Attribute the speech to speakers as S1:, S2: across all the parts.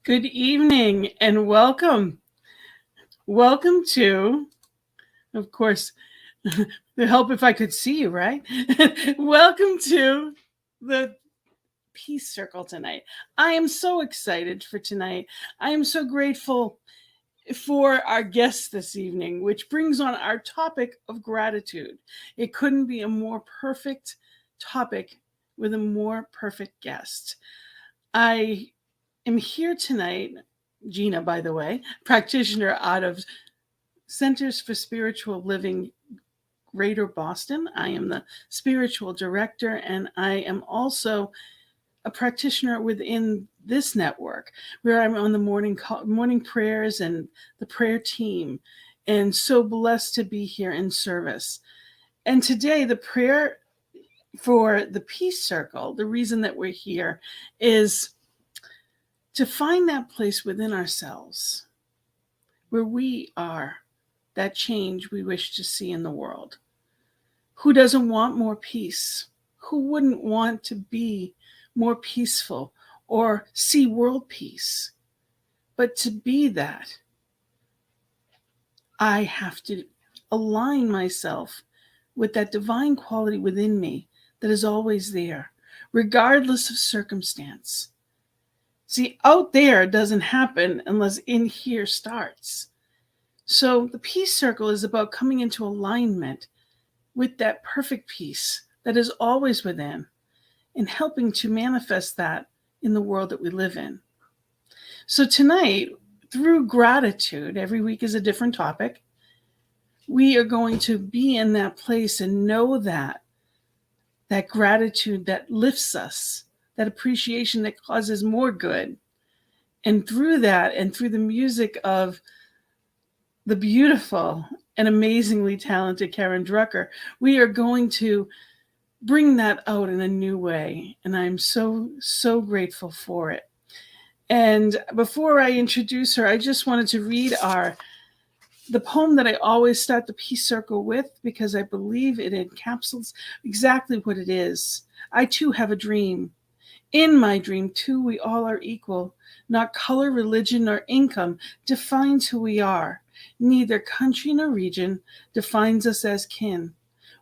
S1: Good evening and welcome. Welcome to, of course, the help if I could see you, right? Welcome to the Peace Circle tonight. I am so excited for tonight. I am so grateful for our guest this evening, which brings on our topic of gratitude. It couldn't be a more perfect topic with a more perfect guest. I am here tonight, Gina, by the way, practitioner out of Centers for Spiritual Living, Greater Boston. I am the spiritual director, and I am also a practitioner within this network where I'm on the morning prayers and the prayer team, and so blessed to be here in service. And today, the prayer for the Peace Circle, the reason that we're here is to find that place within ourselves where we are that change we wish to see in the world. Who doesn't want more peace? Who wouldn't want to be more peaceful or see world peace? But to be that, I have to align myself with that divine quality within me that is always there, regardless of circumstance. See, out there doesn't happen unless in here starts. So the Peace Circle is about coming into alignment with that perfect peace that is always within and helping to manifest that in the world that we live in. So tonight, through gratitude, every week is a different topic. We are going to be in that place and know that gratitude that lifts us, that appreciation that causes more good. And through that, and through the music of the beautiful and amazingly talented Karen Drucker, we are going to bring that out in a new way. And I'm so, so grateful for it. And before I introduce her, I just wanted to read the poem that I always start the Peace Circle with, because I believe it encapsulates exactly what it is. I too have a dream. In my dream, too, we all are equal. Not color, religion, nor income defines who we are. Neither country nor region defines us as kin.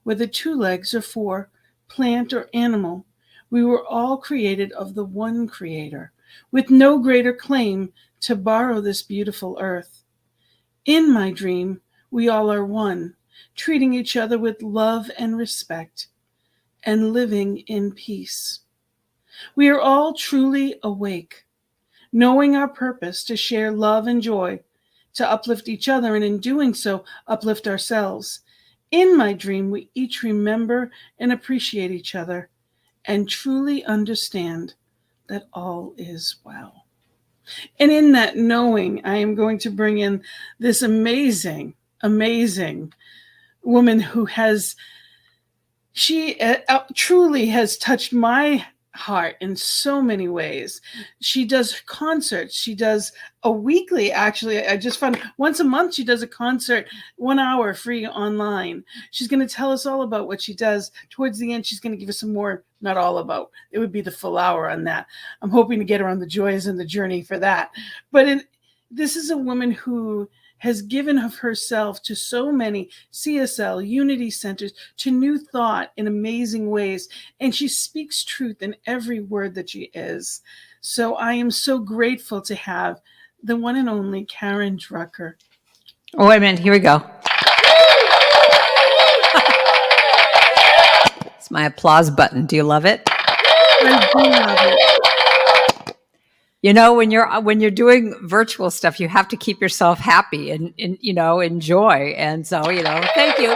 S1: Whether 2 legs or 4, plant or animal, we were all created of the one Creator, with no greater claim to borrow this beautiful earth. In my dream, we all are one, treating each other with love and respect, and living in peace. We are all truly awake, knowing our purpose to share love and joy, to uplift each other, and in doing so, uplift ourselves. In my dream, we each remember and appreciate each other and truly understand that all is well. And in that knowing, I am going to bring in this amazing, amazing woman who truly has touched my heart in so many ways. She does concerts. She does a weekly, actually, I just found once a month she does a concert, 1 hour free online. She's going to tell us all about what she does. Towards the end, she's going to give us some more, not all about, it would be the full hour on that. I'm hoping to get her on the joys and the journey for that. But this is a woman who has given of herself to so many CSL, Unity Centers, to New Thought in amazing ways. And she speaks truth in every word that she is. So I am so grateful to have the one and only Karen Drucker.
S2: Oh, wait a minute. Here we go. It's my applause button. Do you love it?
S1: I do love it.
S2: You know, when you're doing virtual stuff, you have to keep yourself happy and enjoy. And so, thank you.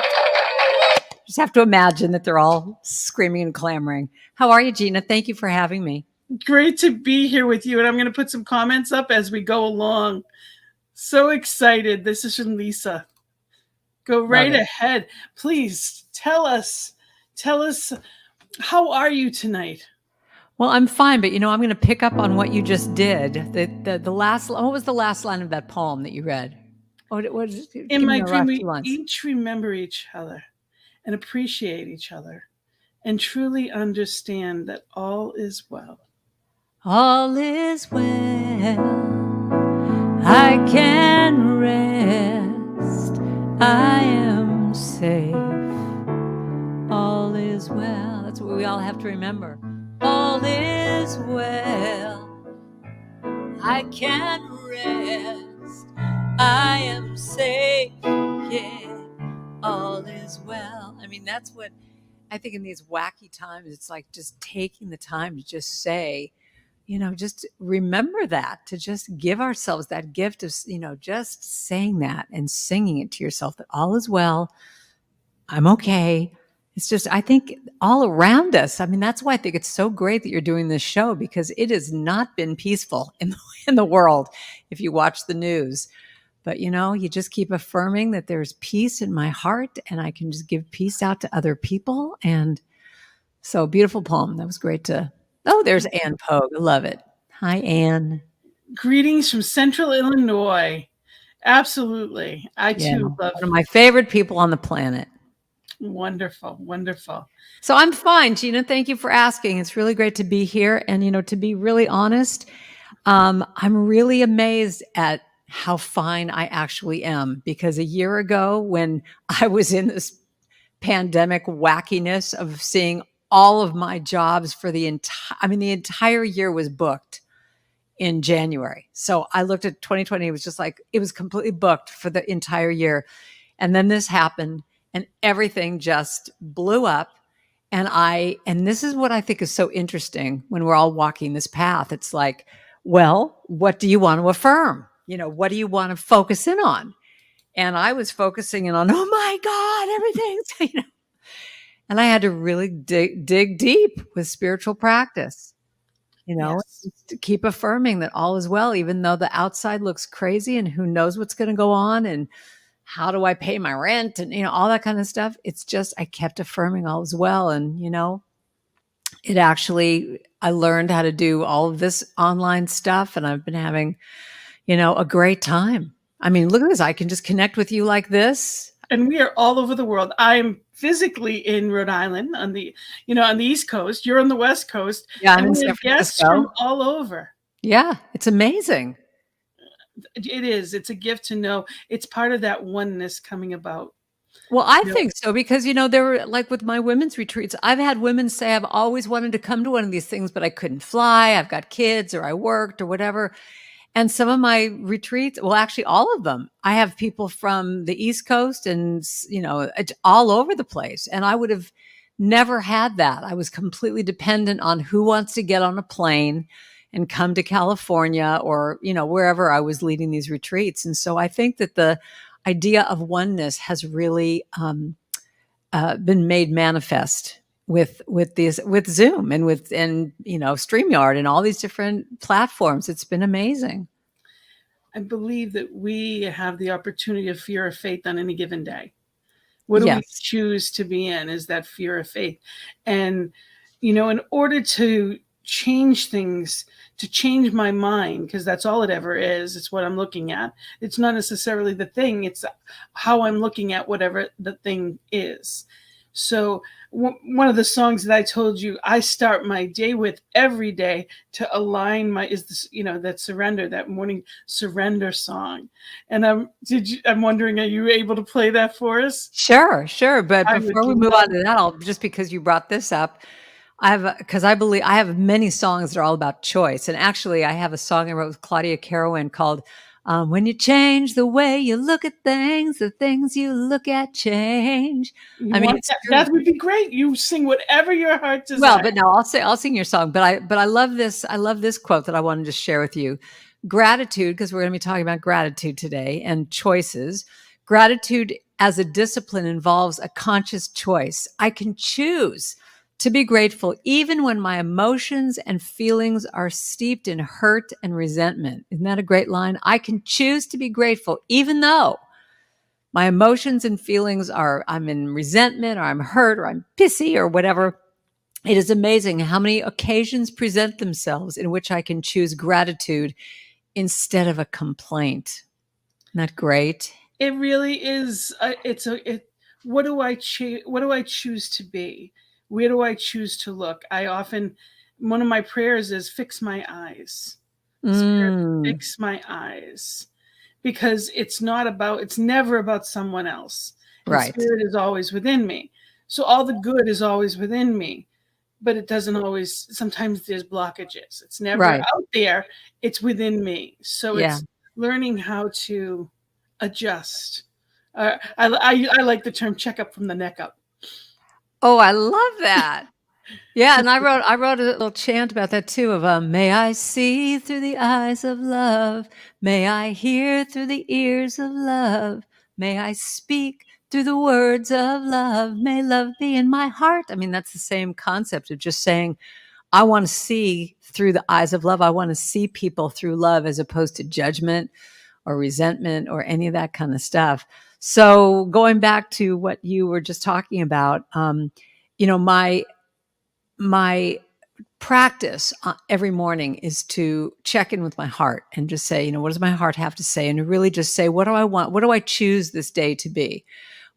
S2: Just have to imagine that they're all screaming and clamoring. How are you, Gina? Thank you for having me.
S1: Great to be here with you. And I'm going to put some comments up as we go along. So excited. This is from Lisa. Go right ahead. Please tell us, how are you tonight?
S2: Well, I'm fine, but I'm going to pick up on what you just did. The last, what was the last line of that poem that you read? What is it?
S1: In my dream, we each remember each other and appreciate each other and truly understand that all is well.
S2: All is well. I can rest. I am safe. All is well. That's what we all have to remember. All is well. I can rest. I am safe. Yeah. All is well. I mean, that's what I think in these wacky times, it's like just taking the time to just say, just remember that, to just give ourselves that gift of, just saying that and singing it to yourself that all is well. I'm okay. It's just, I think all around us. I mean, that's why I think it's so great that you're doing this show, because it has not been peaceful in the world if you watch the news. But, you just keep affirming that there's peace in my heart and I can just give peace out to other people. And so, beautiful poem. That was great to. Oh, there's Ann Pogue. I love it. Hi, Ann.
S1: Greetings from Central Illinois. Absolutely. I too love.
S2: One of my favorite people on the planet.
S1: Wonderful, wonderful.
S2: So I'm fine, Gina. Thank you for asking. It's really great to be here. And, to be really honest, I'm really amazed at how fine I actually am, because a year ago when I was in this pandemic wackiness of seeing all of my jobs for the entire year was booked in January. So I looked at 2020, it was just like, it was completely booked for the entire year. And then this happened and everything just blew up. And this is what I think is so interesting when we're all walking this path. It's like, well, what do you want to affirm? What do you want to focus in on? And I was focusing in on, oh my God, everything's, and I had to really dig deep with spiritual practice,
S1: Yes.
S2: to keep affirming that all is well, even though the outside looks crazy and who knows what's going to go on and how do I pay my rent and, all that kind of stuff. It's just, I kept affirming all is well. And, it actually, I learned how to do all of this online stuff and I've been having, a great time. I mean, look at this. I can just connect with you like this.
S1: And we are all over the world. I'm physically in Rhode Island on the East Coast. You're on the West Coast.
S2: Yeah, I'm
S1: and
S2: in
S1: we
S2: San
S1: have guests
S2: Francisco.
S1: from all over.
S2: Yeah, it's amazing.
S1: It is. It's a gift to know it's part of that oneness coming about.
S2: Well, I think so, because, there were, like with my women's retreats, I've had women say, I've always wanted to come to one of these things, but I couldn't fly. I've got kids or I worked or whatever. And some of my retreats, well, actually all of them, I have people from the East Coast and, all over the place. And I would have never had that. I was completely dependent on who wants to get on a plane and come to California or, wherever I was leading these retreats. And so I think that the idea of oneness has really been made manifest with Zoom and StreamYard and all these different platforms. It's been amazing.
S1: I believe that we have the opportunity of fear of faith on any given day. What do we choose to be in is that fear of faith. And, in order to change things, to change my mind, because that's all it ever is. It's what I'm looking at. It's not necessarily the thing. It's how I'm looking at whatever the thing is. So one of the songs that I told you I start my day with every day to align that surrender, that morning surrender song. And I'm wondering, are you able to play that for us?
S2: Sure. But before we move on to that, just because you brought this up, because I believe I have many songs that are all about choice. And actually, I have a song I wrote with Claudia Carowin called When You Change the Way You Look at Things, the Things You Look At Change.
S1: That would be great. You sing whatever your heart desires.
S2: Well, but no, I'll sing your song. But I love this. I love this quote that I wanted to share with you. Gratitude, because we're going to be talking about gratitude today and choices. Gratitude as a discipline involves a conscious choice. I can choose to be grateful even when my emotions and feelings are steeped in hurt and resentment. Isn't that a great line? I can choose to be grateful even though my emotions and feelings are, I'm in resentment or I'm hurt or I'm pissy or whatever. It is amazing how many occasions present themselves in which I can choose gratitude instead of a complaint. Isn't that great?
S1: It really is. What do I choose to be? Where do I choose to look? One of my prayers is fix my eyes. Spirit, fix my eyes. because it's never about someone else. And
S2: Right.
S1: spirit is always within me. So all the good is always within me, but it doesn't always, sometimes there's blockages. It's never
S2: Right.
S1: out there, it's within me. So
S2: Yeah.
S1: it's learning how to adjust. I like the term check up from the neck up.
S2: Oh, I love that. Yeah, and I wrote a little chant about that too of may I see through the eyes of love, may I hear through the ears of love, may I speak through the words of love, may love be in my heart. I mean, that's the same concept of just saying, I want to see through the eyes of love. I want to see people through love as opposed to judgment or resentment or any of that kind of stuff. So going back to what you were just talking about, my practice every morning is to check in with my heart and just say, what does my heart have to say? And to really just say, what do I want? What do I choose this day to be?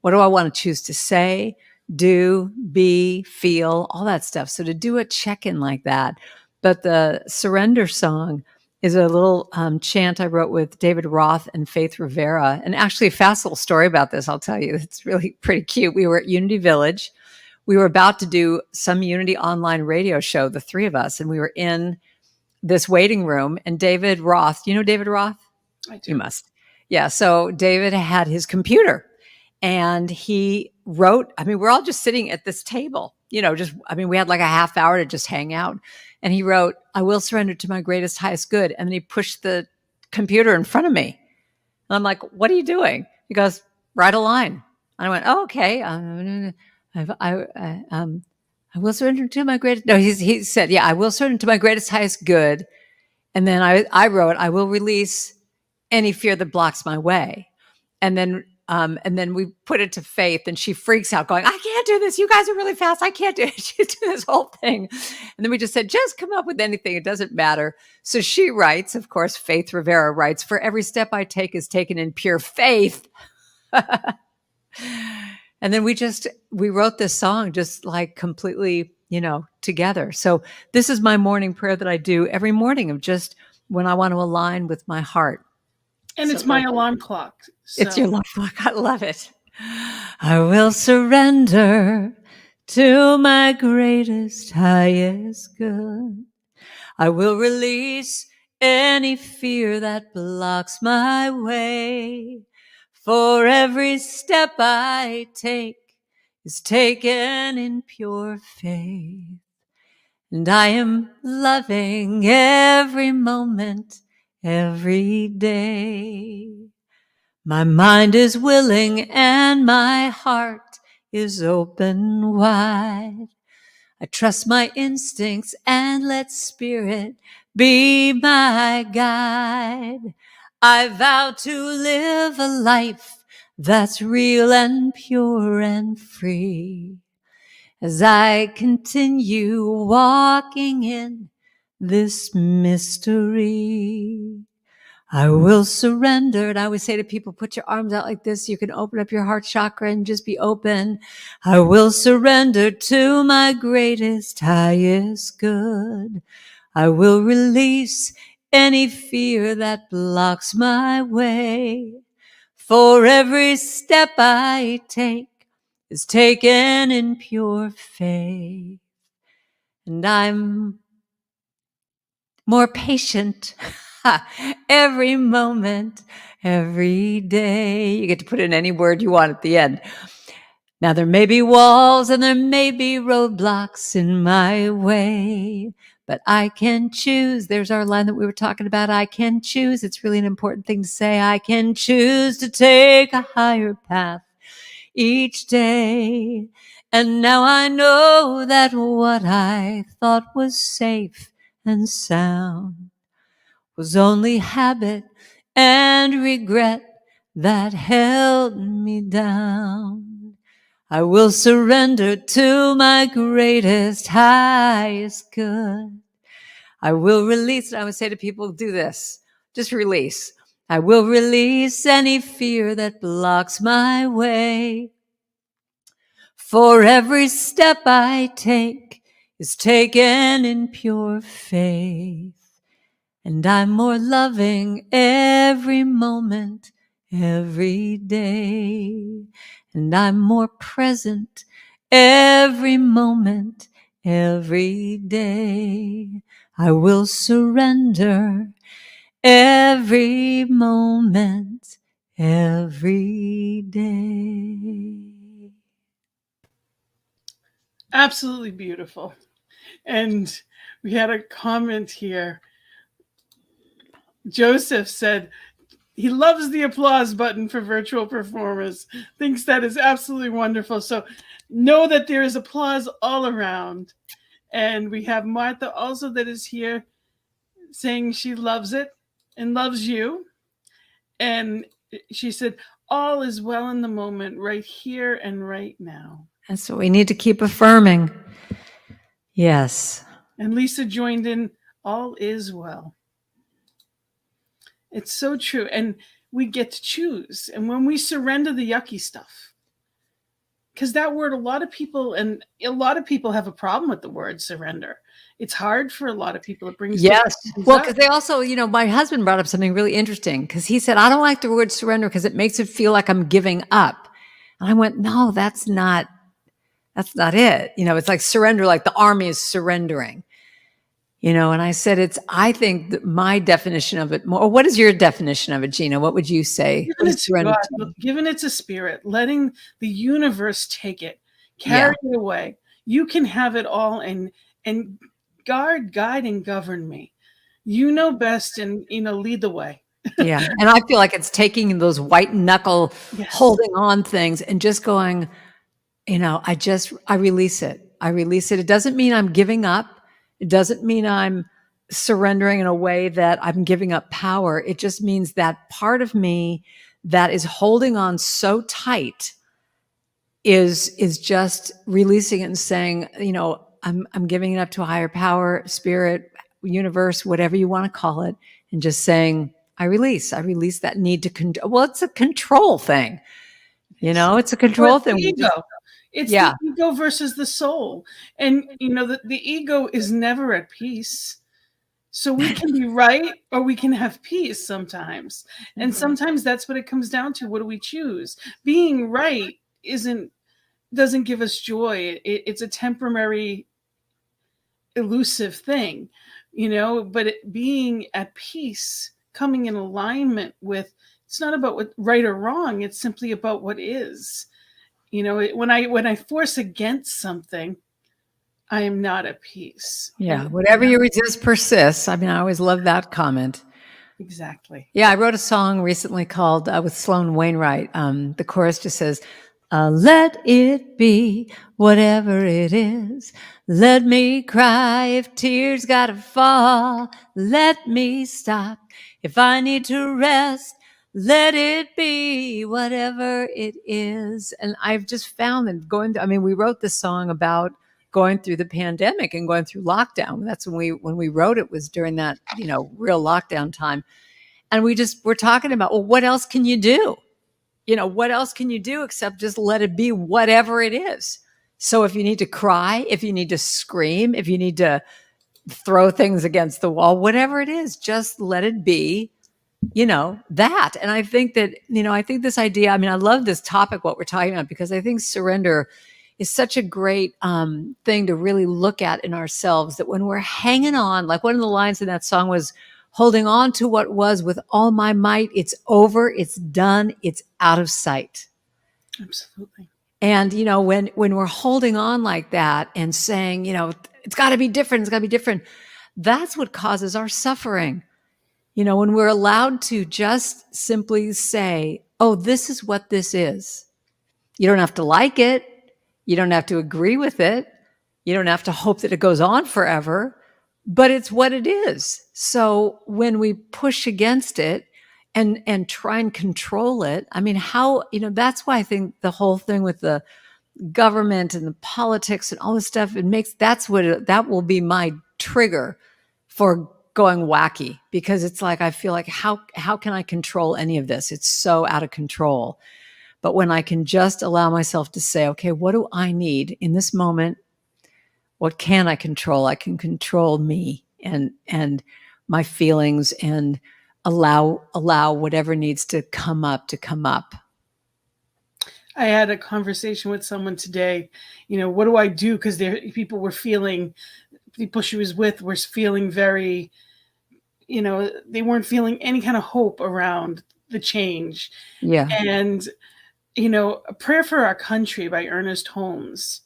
S2: What do I want to choose to say, do, be, feel, all that stuff. So to do a check-in like that. But the surrender song is a little chant I wrote with David Roth and Faith Rivera. And actually a fast little story about this, I'll tell you. It's really pretty cute. We were at Unity Village. We were about to do some Unity online radio show, the three of us, and we were in this waiting room. And David Roth, you know David Roth?
S1: I do.
S2: You must. Yeah. So David had his computer and he wrote, we're all just sitting at this table, we had like a half hour to just hang out. And he wrote, I will surrender to my greatest, highest good. And then he pushed the computer in front of me. And I'm like, what are you doing? He goes, write a line. And I went, oh, okay. I will surrender to my greatest. No, he said, yeah, I will surrender to my greatest, highest good. And then I wrote, I will release any fear that blocks my way. And then we put it to Faith, and she freaks out, going, I can't do this. You guys are really fast. I can't do it. She did this whole thing. And then we just said, just come up with anything. It doesn't matter. So she writes, of course, Faith Rivera writes, for every step I take is taken in pure faith. And then we wrote this song just like completely, together. So this is my morning prayer that I do every morning of just when I want to align with my heart.
S1: And it's my alarm clock. So.
S2: It's your alarm clock. I love it. I will surrender to my greatest, highest good. I will release any fear that blocks my way. For every step I take is taken in pure faith. And I am loving every moment, every day. My mind is willing and my heart is open wide. I trust my instincts and let spirit be my guide. I vow to live a life that's real and pure and free. As I continue walking in this mystery, I will surrender. And I always say to people, put your arms out like this. You can open up your heart chakra and just be open. I will surrender to my greatest, highest good. I will release any fear that blocks my way. For every step I take is taken in pure faith. And I'm more patient every moment, every day. You get to put in any word you want at the end. Now, there may be walls and there may be roadblocks in my way, but I can choose. There's our line that we were talking about. I can choose. It's really an important thing to say. I can choose to take a higher path each day. And now I know that what I thought was safe and sound was only habit and regret that held me down. I will surrender to my greatest, highest good. I will release. I would say to people, do this. Just release. I will release any fear that blocks my way. For every step I take is taken in pure faith. And I'm more loving every moment, every day. And I'm more present every moment, every day. I will surrender every moment, every day.
S1: Absolutely beautiful. And we had a comment here. Joseph said he loves the applause button for virtual performers, thinks that is absolutely wonderful. So know that there is applause all around. And we have Martha also that is here saying she loves it and loves you. And she said, all is well in the moment, right here and right now.
S2: That's what we need to keep affirming. Yes.
S1: And Lisa joined in, all is well. It's so true. And we get to choose. And when we surrender the yucky stuff, because that word, a lot of people have a problem with the word surrender. It's hard for a lot of people. It brings
S2: Yes. Well, because they also, my husband brought up something really interesting because he said, I don't like the word surrender because it makes it feel like I'm giving up. And I went, no, that's not it. It's like surrender, like the army is surrendering. And I said, I think that my definition of it more, what is your definition of it, Gina? What would you say?
S1: Giving it to spirit, letting the universe take it, carry it away. You can have it all and guide, and govern me. You know best and, lead the way.
S2: Yeah. And I feel like it's taking those white knuckle holding on things and just going, I release it. I release it. It doesn't mean I'm giving up. It doesn't mean I'm surrendering in a way that I'm giving up power. It just means that part of me that is holding on so tight is just releasing it and saying, I'm giving it up to a higher power, spirit, universe, whatever you want to call it, and just saying, I release that need to control. Well, it's a control thing. It's a control thing.
S1: Ego. It's the ego versus the soul. And, the ego is never at peace. So we can be right or we can have peace sometimes. And sometimes that's what it comes down to. What do we choose? Being right doesn't give us joy. It's a temporary, elusive thing, but being at peace, coming in alignment with, it's not about what right or wrong. It's simply about what is. When I force against something, I am not at peace.
S2: Yeah. Whatever you resist persists. I always love that comment.
S1: Exactly.
S2: Yeah. I wrote a song recently called with Sloan Wainwright. The chorus just says, let it be whatever it is. Let me cry if tears gotta fall. Let me stop if I need to rest. Let it be whatever it is. And I've just found that we wrote this song about going through the pandemic and going through lockdown. That's when we wrote it, was during that, real lockdown time. And we're talking about, well, what else can you do? What else can you do except just let it be whatever it is? So if you need to cry, if you need to scream, if you need to throw things against the wall, whatever it is, just let it be, that. And I think that, I think this idea, I love this topic, what we're talking about, because I think surrender is such a great thing to really look at in ourselves, that when we're hanging on, like one of the lines in that song was, holding on to what was with all my might, it's over, it's done, it's out of sight.
S1: Absolutely.
S2: And, when we're holding on like that and saying, it's got to be different, that's what causes our suffering. When we're allowed to just simply say, oh, this is what this is. You don't have to like it. You don't have to agree with it. You don't have to hope that it goes on forever, but it's what it is. So when we push against it and try and control it, that's why I think the whole thing with the government and the politics and all this stuff, that will be my trigger for going wacky, because it's like, I feel like, how can I control any of this? It's so out of control. But when I can just allow myself to say, okay, what do I need in this moment? What can I control? I can control me and my feelings and allow whatever needs to come up to come up.
S1: I had a conversation with someone today. What do I do? Because people she was with were feeling very, they weren't feeling any kind of hope around the change.
S2: Yeah.
S1: And, A Prayer for Our Country by Ernest Holmes,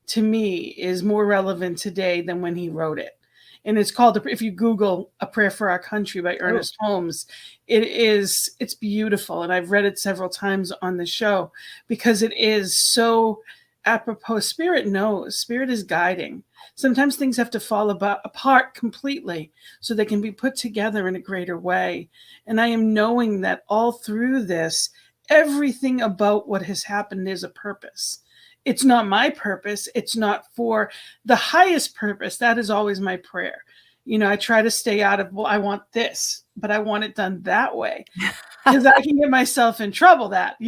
S1: to me, is more relevant today than when he wrote it. And it's called, if you Google A Prayer for Our Country by Ernest Holmes, it's beautiful. And I've read it several times on the show because it is so apropos. Spirit knows, Spirit is guiding. Sometimes things have to fall apart completely so they can be put together in a greater way. And I am knowing that all through this, everything about what has happened is a purpose. It's not my purpose. It's not for the highest purpose. That is always my prayer. I try to stay out of, well, I want this, but I want it done that way because I can get myself in trouble but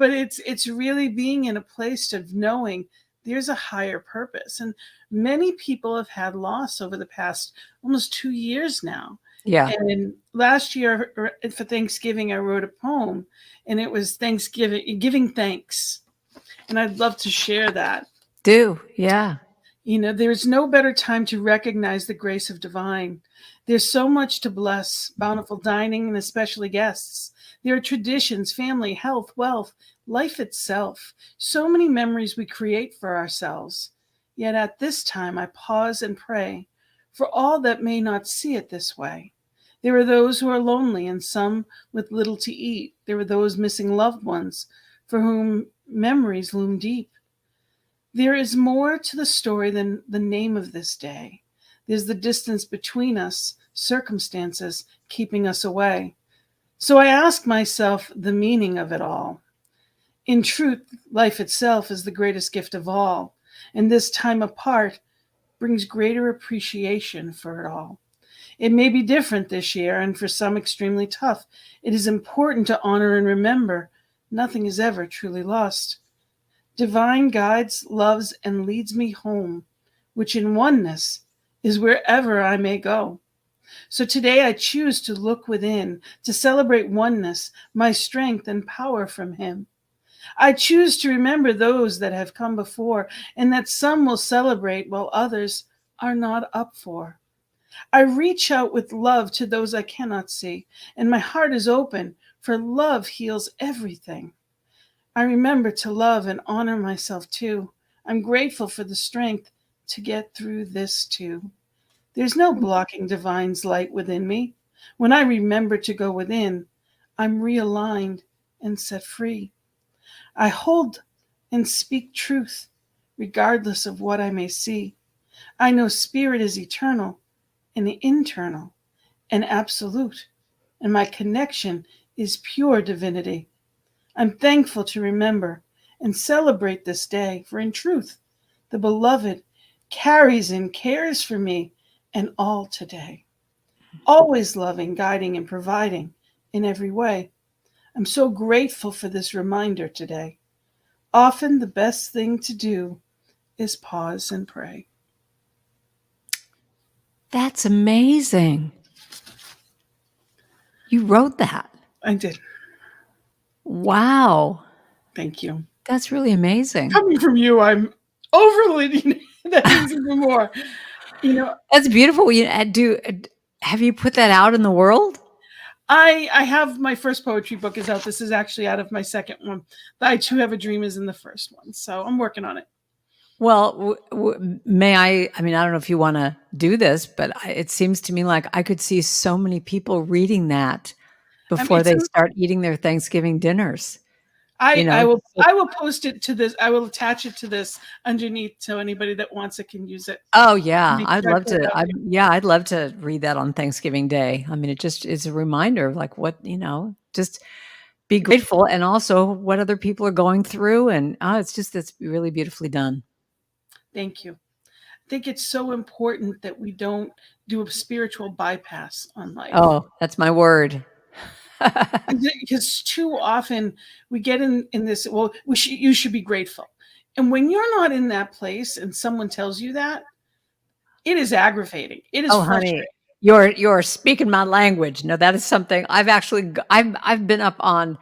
S1: it's really being in a place of knowing there's a higher purpose. And many people have had loss over the past almost 2 years now.
S2: Yeah.
S1: And last year for Thanksgiving, I wrote a poem, and it was giving thanks. And I'd love to share that.
S2: Yeah.
S1: There's no better time to recognize the grace of divine. There's so much to bless, bountiful dining, and especially guests. There are traditions, family, health, wealth, life itself. So many memories we create for ourselves. Yet at this time, I pause and pray for all that may not see it this way. There are those who are lonely and some with little to eat. There are those missing loved ones for whom memories loom deep. There is more to the story than the name of this day. There's the distance between us, circumstances keeping us away. So I ask myself the meaning of it all. In truth, life itself is the greatest gift of all, and this time apart brings greater appreciation for it all. It may be different this year, and for some extremely tough. It is important to honor and remember nothing is ever truly lost. Divine guides, loves, and leads me home, which in oneness is wherever I may go. So today I choose to look within, to celebrate oneness, my strength and power from Him. I choose to remember those that have come before, and that some will celebrate while others are not up for. I reach out with love to those I cannot see, and my heart is open, for love heals everything. I remember to love and honor myself too. I'm grateful for the strength to get through this too. There's no blocking divine's light within me. When I remember to go within, I'm realigned and set free. I hold and speak truth, regardless of what I may see. I know spirit is eternal and internal and absolute, and my connection is pure divinity. I'm thankful to remember and celebrate this day, for in truth, the beloved carries and cares for me and all today, always loving, guiding, and providing in every way. I'm so grateful for this reminder today. Often the best thing to do is pause and pray.
S2: That's amazing. You wrote that.
S1: I did.
S2: Wow.
S1: Thank you.
S2: That's really amazing.
S1: Coming from you, I'm overly, that means even more.
S2: That's beautiful. Have you put that out in the world?
S1: I have, my first poetry book is out. This is actually out of my second one. I Too Have a Dream is in the first one. So I'm working on it.
S2: Well, may I mean, I don't know if you want to do this, but it seems to me like I could see so many people reading that before they start eating their Thanksgiving dinners.
S1: I will post it to this. I will attach it to this underneath, so anybody that wants it can use it.
S2: Oh yeah, I'd love to. I'd love to read that on Thanksgiving Day. I mean, it just is a reminder of like what, just be grateful, and also what other people are going through, and it's really beautifully done.
S1: Thank you. I think it's so important that we don't do a spiritual bypass on life.
S2: Oh, that's my word.
S1: Because too often we get in this, well, you should be grateful. And when you're not in that place and someone tells you that, it is aggravating. It is frustrating.
S2: Honey, You're speaking my language. No, that is something I've been up on,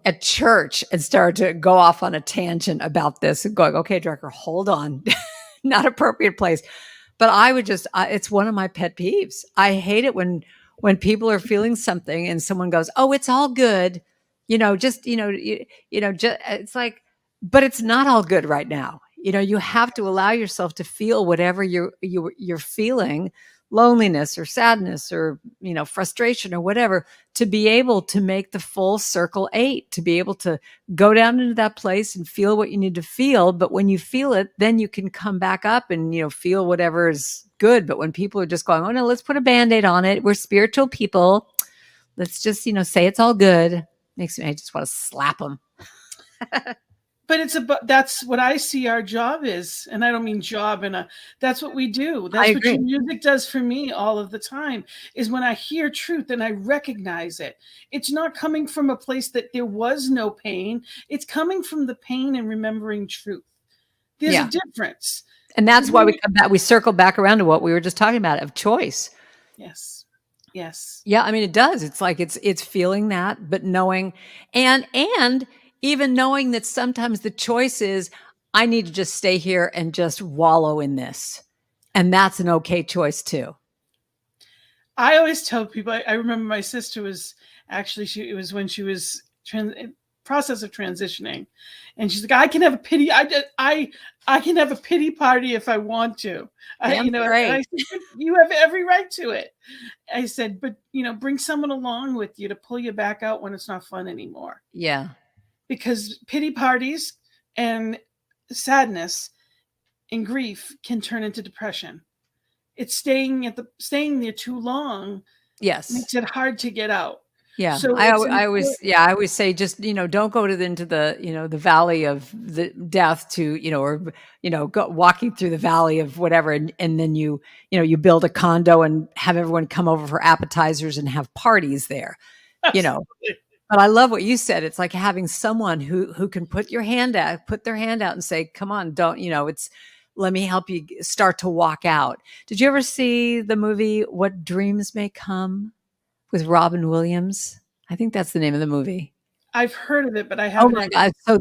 S2: at church and started to go off on a tangent about this and going, okay, Drucker, hold on. Not appropriate place. But I would just, it's one of my pet peeves. I hate it when people are feeling something and someone goes, oh, it's all good. Just, it's like, but it's not all good right now. You have to allow yourself to feel whatever you're feeling, loneliness or sadness or, frustration or whatever, to be able to make the full circle 8, to be able to go down into that place and feel what you need to feel. But when you feel it, then you can come back up and, feel whatever is good. But when people are just going, oh no, let's put a Band-Aid on it. We're spiritual people. Let's just, say it's all good. Makes me, I just want to slap them.
S1: But that's what I see our job is. And I don't mean job that's what we do. That's what your music does for me all of the time, is when I hear truth and I recognize it. It's not coming from a place that there was no pain. It's coming from the pain and remembering truth. There's a difference.
S2: And that's why we come back, we circle back around to what we were just talking about, of choice.
S1: Yes. Yes.
S2: Yeah. I mean, it does. It's like, it's feeling that, but knowing, and even knowing that sometimes the choice is, I need to just stay here and just wallow in this. And that's an okay choice too.
S1: I always tell people, I remember my sister was actually, it was when she was process of transitioning, and she's like, I can have a pity. I can have a pity party if I want to. I said, you have every right to it. I said, but bring someone along with you to pull you back out when it's not fun anymore.
S2: Yeah.
S1: Because pity parties and sadness and grief can turn into depression. It's staying there too long.
S2: Yes.
S1: Makes it hard to get out.
S2: Yeah. So I always say, just, don't go into the, the valley of the death to, or, go walking through the valley of whatever. And then you build a condo and have everyone come over for appetizers and have parties there,
S1: Absolutely.
S2: But I love what you said. It's like having someone who can put their hand out and say, come on, don't, let me help you start to walk out. Did you ever see the movie What Dreams May Come with Robin Williams? I think that's the name of the movie.
S1: I've heard of it, but I haven't.
S2: Oh my God. So,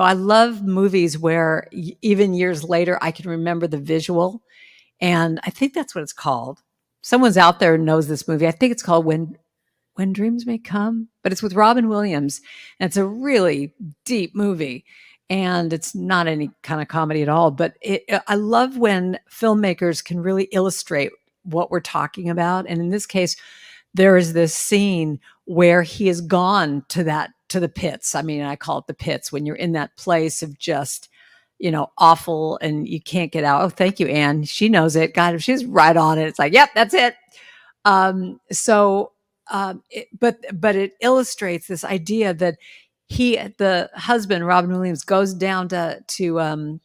S2: I love movies where even years later, I can remember the visual. And I think that's what it's called. Someone's out there knows this movie. I think it's called When Dreams May Come, but it's with Robin Williams. And it's a really deep movie. And it's not any kind of comedy at all. But I love when filmmakers can really illustrate what we're talking about. And in this case, there is this scene where he has gone to the pits. I mean, I call it the pits, when you're in that place of just, awful and you can't get out. Oh, thank you, Anne. She knows it. God, she's right on it. It's like, yep, that's it. But it illustrates this idea that the husband, Robin Williams, goes down to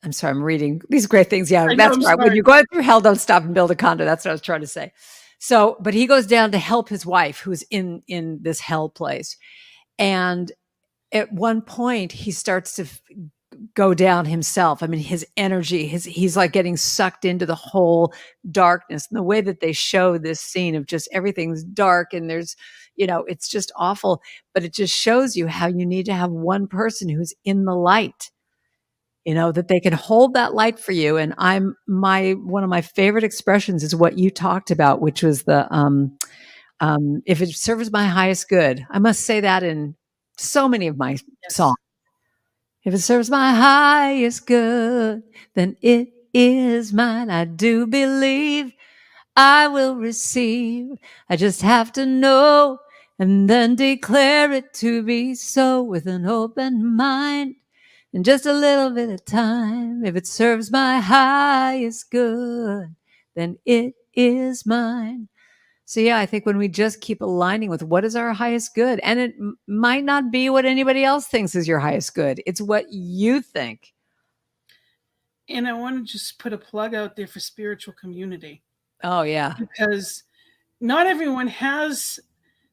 S2: I'm sorry, I'm reading these great things. Yeah, that's right. When you're going through hell, don't stop and build a condo. That's what I was trying to say. So, but he goes down to help his wife, who's in this hell place. And at one point, he starts to go down himself. I mean, his energy, he's like getting sucked into the whole darkness. And the way that they show this scene of just everything's dark and there's, it's just awful. But it just shows you how you need to have one person who's in the light, that they can hold that light for you. And one of my favorite expressions is what you talked about, which was the, if it serves my highest good. I must say that in so many of my songs. If it serves my highest good, then it is mine. I do believe I will receive. I just have to know and then declare it to be so with an open mind. In just a little bit of time, if it serves my highest good, then it is mine. So yeah, I think when we just keep aligning with what is our highest good, and it might not be what anybody else thinks is your highest good. It's what you think.
S1: And I want to just put a plug out there for spiritual community.
S2: Oh yeah.
S1: Because not everyone has,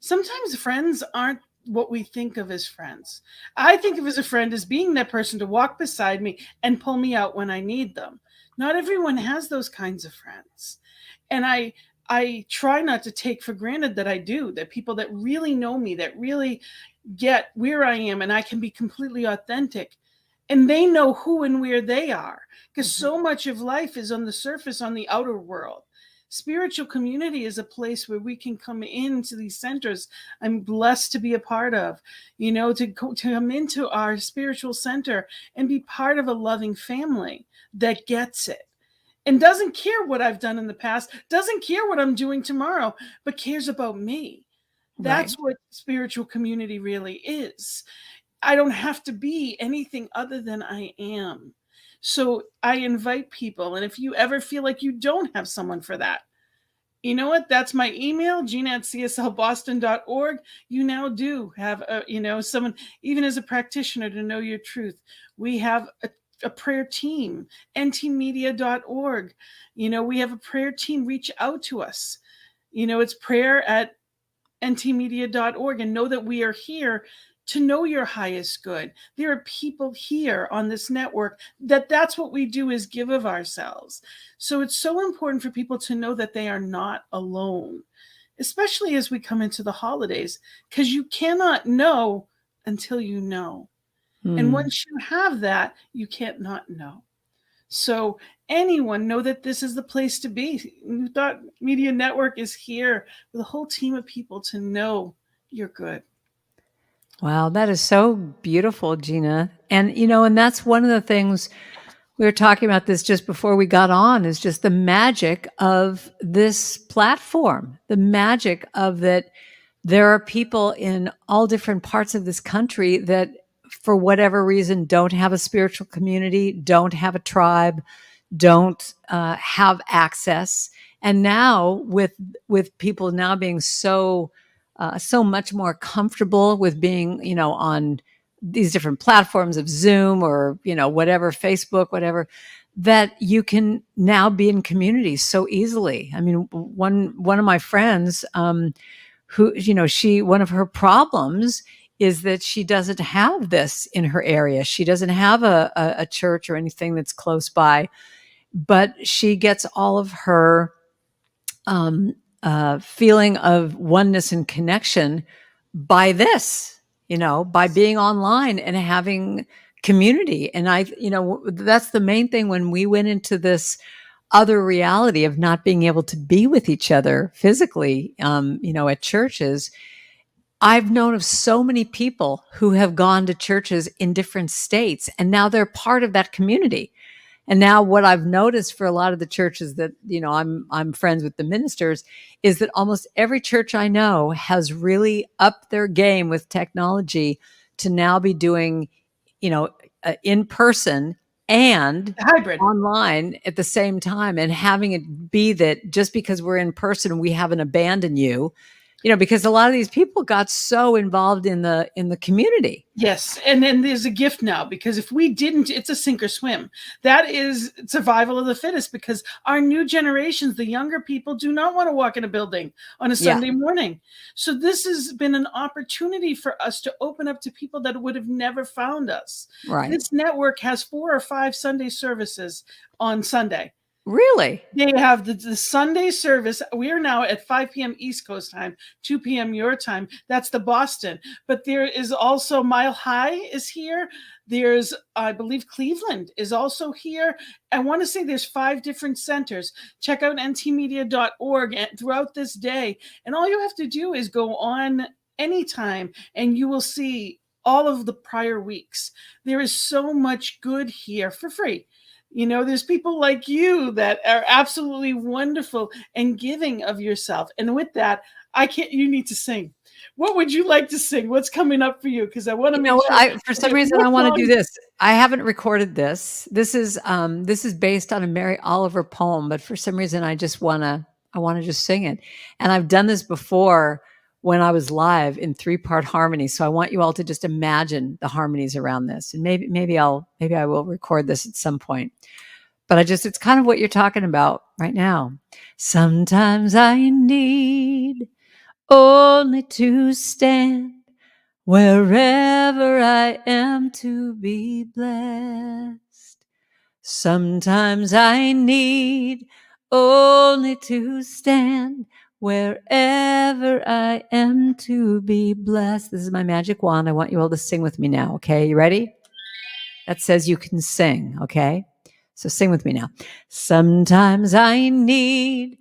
S1: sometimes friends aren't what we think of as friends. I think of as a friend as being that person to walk beside me and pull me out when I need them, Not everyone has those kinds of friends. And I try not to take for granted that I do, that people that really know me, that really get where I am and I can be completely authentic, and they know who and where they are, because so much of life is on the surface, on the outer world. Spiritual community is a place where we can come into these centers I'm blessed to be a part of, to come into our spiritual center and be part of a loving family that gets it and doesn't care what I've done in the past, doesn't care what I'm doing tomorrow, but cares about me.
S2: Right.
S1: That's what spiritual community really is. I don't have to be anything other than I am. So I invite people. And if you ever feel like you don't have someone for that, you know what? That's my email, gina@cslboston.org. You now do have someone, even as a practitioner, to know your truth. We have a prayer team, ntmedia.org. We have a prayer team. Reach out to us. It's prayer@ntmedia.org, and know that we are here to know your highest good. There are people here on this network that's what we do, is give of ourselves. So it's so important for people to know that they are not alone, especially as we come into the holidays, because you cannot know until you know. And once you have that, you can't not know. So anyone, know that this is the place to be. New Thought Media Network is here with a whole team of people to know you're good.
S2: Wow, that is so beautiful, Gina. And, and that's one of the things we were talking about this just before we got on, is just the magic of this platform, the magic of that there are people in all different parts of this country that, for whatever reason, don't have a spiritual community, don't have a tribe, don't have access. And now with people now being so much more comfortable with being, on these different platforms of Zoom or, whatever, Facebook, whatever, that you can now be in communities so easily. I mean, one of my friends, who, one of her problems is that she doesn't have this in her area. She doesn't have a church or anything that's close by, but she gets all of her feeling of oneness and connection by this, by being online and having community. And that's the main thing when we went into this other reality of not being able to be with each other physically, at churches. I've known of so many people who have gone to churches in different states, and now they're part of that community. And now what I've noticed for a lot of the churches that, I'm friends with the ministers, is that almost every church I know has really upped their game with technology to now be doing, in person and
S1: Hybrid.
S2: online at the same time, and having it be that just because we're in person, we haven't abandoned you, because a lot of these people got so involved in the community.
S1: Yes. And then there's a gift now, because if we didn't, it's a sink or swim. That is survival of the fittest, because our new generations, the younger people, do not want to walk in a building on a Sunday morning. So this has been an opportunity for us to open up to people that would have never found us.
S2: Right.
S1: This network has 4 or 5 Sunday services on Sunday.
S2: Really?
S1: They have the Sunday service. We are now at 5 p.m. East Coast time, 2 p.m. your time. That's the Boston. But there is also Mile High is here. There's, I believe, Cleveland is also here. I want to say there's 5 different centers. Check out ntmedia.org throughout this day. And all you have to do is go on anytime, and you will see all of the prior weeks. There is so much good here for free. There's people like you that are absolutely wonderful and giving of yourself. And with that, you need to sing. What would you like to sing? What's coming up for you? Because I want to make sure.
S2: For some reason, I want to do this. I haven't recorded this. This is based on a Mary Oliver poem, but for some reason, I want to just sing it. And I've done this before when I was live in 3-part harmony. So I want you all to just imagine the harmonies around this. And maybe I will record this at some point. But it's kind of what you're talking about right now. Sometimes I need only to stand wherever I am to be blessed. Sometimes I need only to stand wherever I am to be blessed. This is my magic wand. I want you all to sing with me now. Okay, you ready? That says you can sing. Okay, so sing with me now. Sometimes I need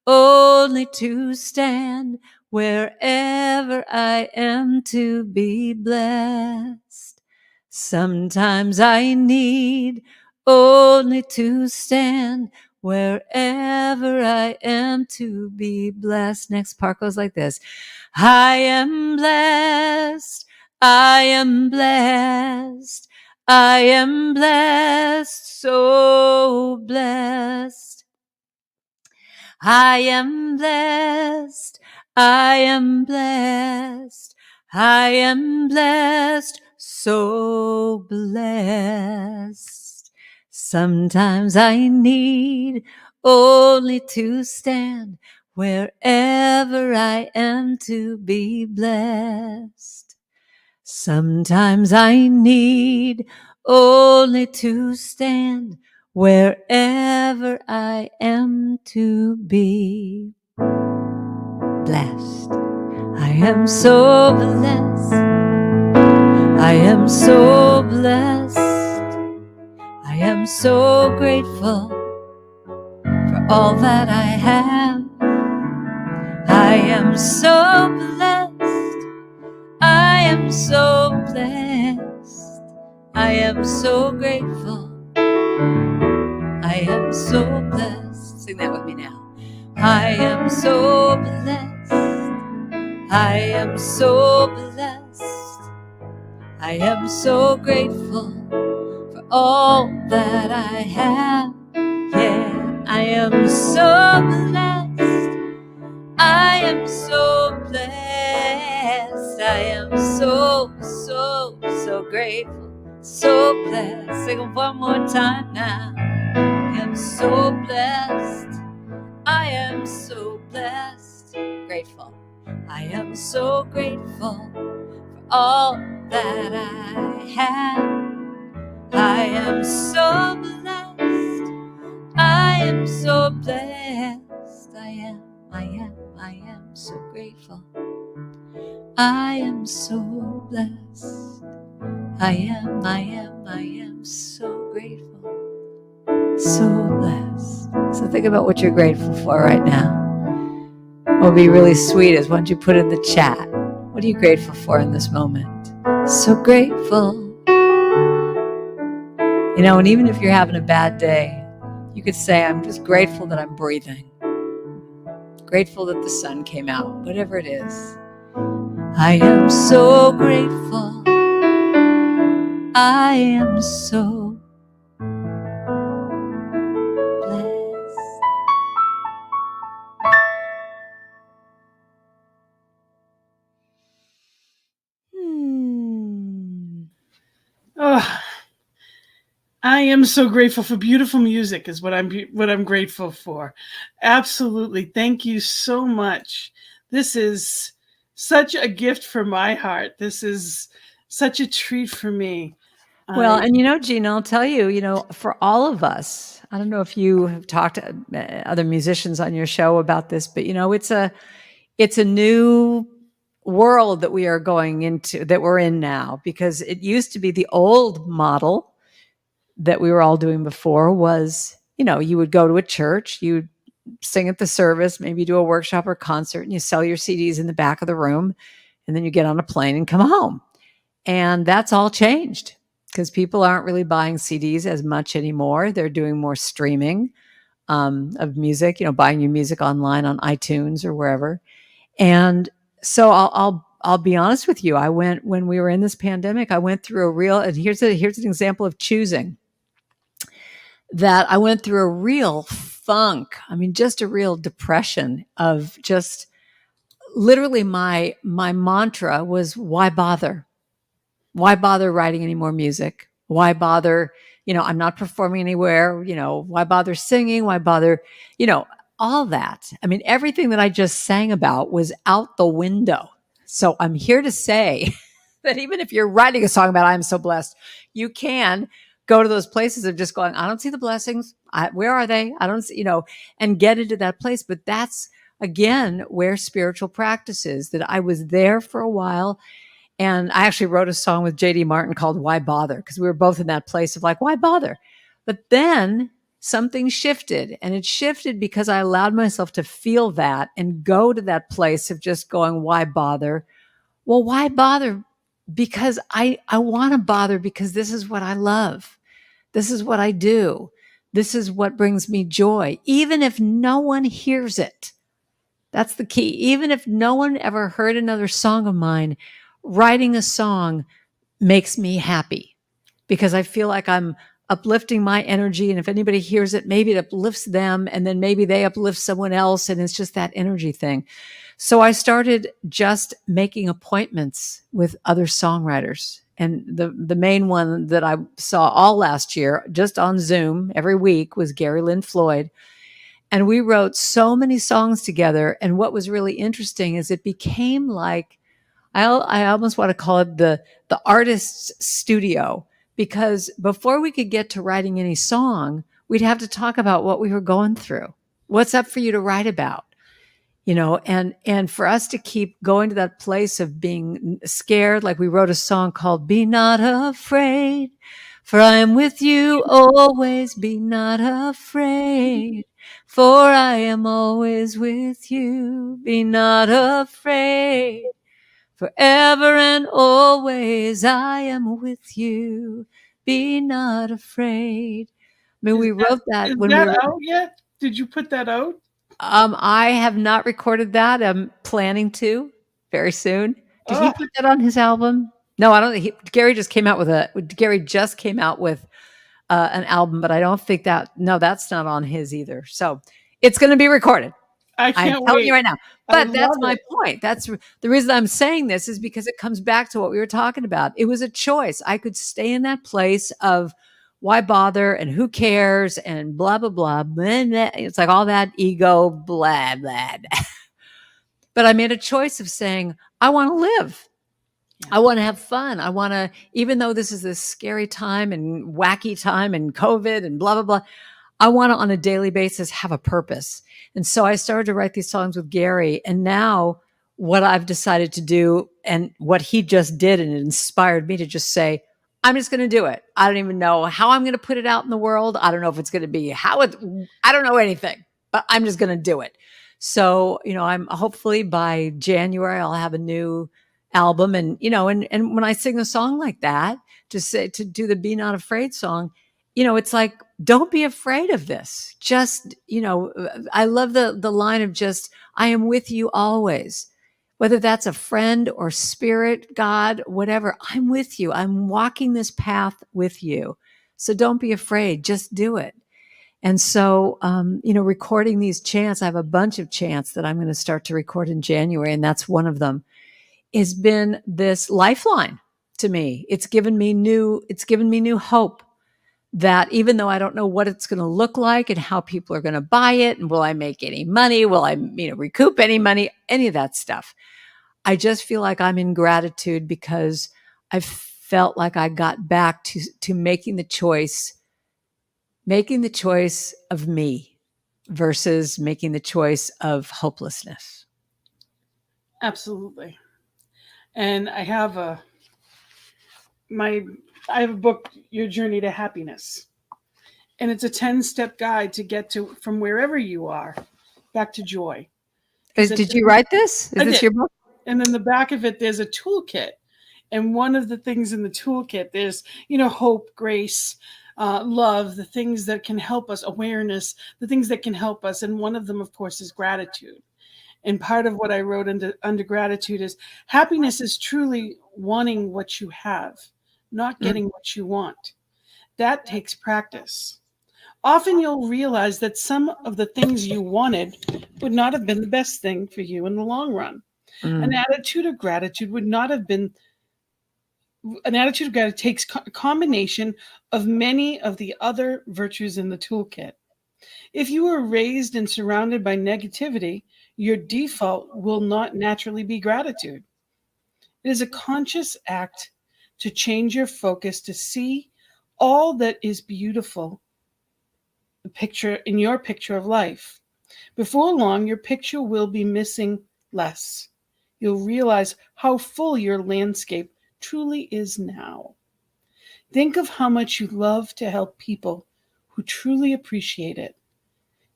S2: only to stand wherever I am to be blessed. Sometimes I need only to stand wherever I am to be blessed. Next part goes like this. I am blessed. I am blessed. I am blessed, so blessed. I am blessed. I am blessed. I am blessed, so blessed. Sometimes I need only to stand wherever I am to be blessed. Sometimes I need only to stand wherever I am to be blessed. I am so blessed. I am so blessed. I am so grateful for all that I have. I am so blessed. I am so blessed. I am so grateful. I am so blessed. Sing that with me now. I am so blessed. I am so blessed. I am so grateful for all that I have. Yeah, I am so blessed. I am so blessed. I am so grateful. So blessed. Sing it one more time now. I am so blessed. I am so blessed. Grateful. I am so grateful for all that I have. I am so blessed. I am so blessed. I am so grateful. I am so blessed. I am so grateful. So blessed. So think about what you're grateful for right now. What would be really sweet is once you put in the chat, what are you grateful for in this moment? So grateful. You know, and even if you're having a bad day, you could say, I'm just grateful that I'm breathing. Grateful that the sun came out, whatever it is. I am so grateful. I am so blessed.
S1: Oh, I am so grateful for beautiful music is what I'm grateful for. Absolutely. Thank you so much. This is such a gift for my heart. This is such a treat for me.
S2: Well, and you know, Gina, I'll tell you, you know, for all of us, I don't know if you have talked to other musicians on your show about this, but you know, it's a new world that we are going into, that we're in now, because it used to be the old model that we were all doing before was, you know, you would go to a church, you would sing at the service, maybe do a workshop or concert, and you sell your CDs in the back of the room, and then you get on a plane and come home. And that's all changed because people aren't really buying CDs as much anymore. They're doing more streaming of music, you know, buying your music online on iTunes or wherever. And so I'll be honest with you. I went, when we were in this pandemic, I went through a real, and here's an example of choosing, that I went through a real funk. I mean, just a real depression of just literally my mantra was, why bother? Why bother writing any more music? Why bother? You know, I'm not performing anywhere. You know, why bother singing? Why bother? You know, all that. I mean, everything that I just sang about was out the window. So I'm here to say that even if you're writing a song about I'm so blessed, you can go to those places of just going, I don't see the blessings. Where are they? I don't see, and get into that place. But that's again where spiritual practice is, that I was there for a while. And I actually wrote a song with JD Martin called Why Bother? Because we were both in that place of like, why bother? But then something shifted, and it shifted because I allowed myself to feel that and go to that place of just going, why bother? Well, why bother? Because I want to bother because this is what I love. This is what I do. This is what brings me joy, even if no one hears it. That's the key. Even if no one ever heard another song of mine, writing a song makes me happy because I feel like I'm uplifting my energy. And if anybody hears it, maybe it uplifts them, and then maybe they uplift someone else. And it's just that energy thing. So I started just making appointments with other songwriters. And the main one that I saw all last year, just on Zoom every week, was Gary Lynn Floyd. And we wrote so many songs together. And what was really interesting is it became like, I almost want to call it the artist's studio, because before we could get to writing any song, we'd have to talk about what we were going through. What's up for you to write about? And for us to keep going to that place of being scared, like we wrote a song called Be Not Afraid, for I am with you always, be not afraid, for I am always with you, be not afraid. Forever and always I am with you. Be not afraid. I mean, we wrote that
S1: Is
S2: when we
S1: that
S2: were.
S1: out yet? Did you put that out?
S2: I have not recorded that. I'm planning to very soon. Did he
S1: Oh,
S2: put that on his album? No, I don't. Gary just came out with an album, but I don't think that. No, that's not on his either. So it's going to be recorded.
S1: I
S2: I'm
S1: can't
S2: telling
S1: wait.
S2: you right now.
S1: I
S2: But that's
S1: love
S2: my
S1: it.
S2: point. That's the reason I'm saying this, is because it comes back to what we were talking about. It was a choice. I could stay in that place of why bother and who cares and blah, blah, blah. Blah, blah. It's like all that ego, blah, blah. But I made a choice of saying, I want to live. I want to have fun. I want to, even though this is this scary time and wacky time and COVID and blah, blah, blah, I want to, on a daily basis, have a purpose. And so I started to write these songs with Gary. And now what I've decided to do, and what he just did, and it inspired me to just say, I'm just going to do it. I don't even know how I'm going to put it out in the world. I don't know if it's going to be I don't know anything, but I'm just going to do it. So, I'm hopefully by January, I'll have a new album. And, and when I sing a song like that, to do the Be Not Afraid song, it's like, don't be afraid of this. Just, I love the line of just, I am with you always, whether that's a friend or spirit, God, whatever. I'm with you. I'm walking this path with you. So don't be afraid. Just do it. And so, recording these chants, I have a bunch of chants that I'm going to start to record in January. And that's one of them, has been this lifeline to me. It's given me new hope, that even though I don't know what it's going to look like and how people are going to buy it, and will I make any money? Will I, recoup any money? Any of that stuff. I just feel like I'm in gratitude because I felt like I got back to making the choice of me versus making the choice of hopelessness.
S1: Absolutely. And I have a book, Your Journey to Happiness. And it's a 10-step guide to get to from wherever you are back to joy.
S2: Did you write this? Is this your book?
S1: And then the back of it, there's a toolkit. And one of the things in the toolkit, there's, hope, grace, love, the things that can help us, awareness, the things that can help us. And one of them, of course, is gratitude. And part of what I wrote under gratitude is happiness is truly wanting what you have, not getting what you want. That takes practice. Often you'll realize that some of the things you wanted would not have been the best thing for you in the long run. An attitude of gratitude takes a combination of many of the other virtues in the toolkit. If you were raised and surrounded by negativity, your default will not naturally be gratitude. It is a conscious act to change your focus to see all that is beautiful, the picture in your picture of life. Before long, your picture will be missing less. You'll realize how full your landscape truly is now. Think of how much you love to help people who truly appreciate it.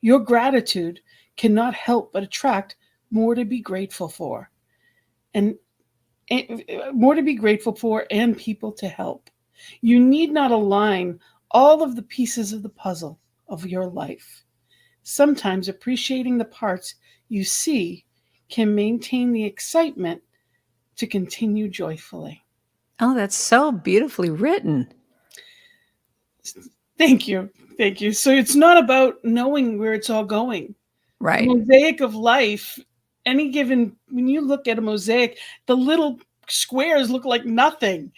S1: Your gratitude cannot help but attract more to be grateful for, and more to be grateful for and people to help. You need not align all of the pieces of the puzzle of your life. Sometimes appreciating the parts you see can maintain the excitement to continue joyfully.
S2: Oh, that's so beautifully written.
S1: Thank you. Thank you. So it's not about knowing where it's all going.
S2: Right.
S1: The mosaic of life, when you look at a mosaic, the little squares look like nothing.